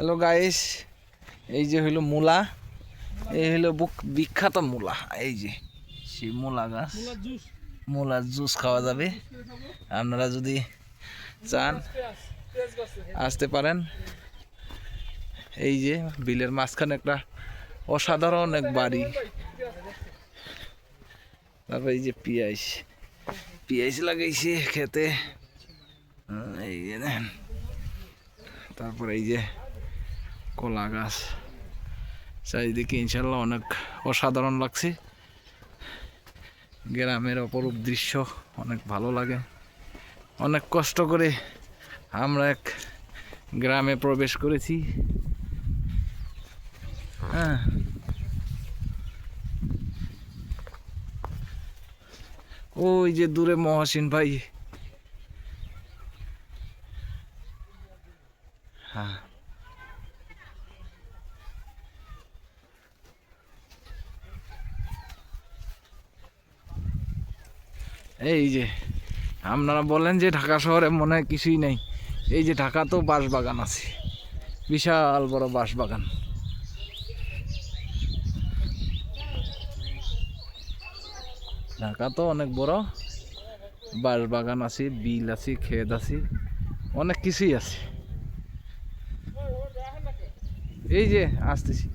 Hello guys, এই যে হইলো মূলা, এই হইলো বিখ্যাত মূলা। এই যে সেই মূলা গাছ, মূলার জুস খাওয়া যাবে। আপনারা যদি চান আসতে পারেন। এই যে বিলের মাঝখানে একটা অসাধারণ এক বাড়ি। তারপর এই যে পিঁয়াজ লাগাইছে খেতে, এই যে দেখেন। তারপর এই যে কলা গাছ, চারিদিকে ইনশাল্লাহ অনেক অসাধারণ লাগছে। গ্রামের অপরূপ দৃশ্য অনেক ভালো লাগে। অনেক কষ্ট করে আমরা এক গ্রামে প্রবেশ করেছি। হ্যাঁ, ওই যে দূরে মহসিন ভাই। হ্যাঁ, এই যে আপনারা বলেন যে ঢাকা শহরে মনে হয় কিছুই নেই। এই যে ঢাকা তো বাঁশবাগান আছে, বিশাল বড় বাঁশবাগান। ঢাকা তো অনেক বড়, বাঁশবাগান আছে, বিল আছে, ক্ষেত আছে, অনেক কিছুই আছে। এই যে আসতেছি।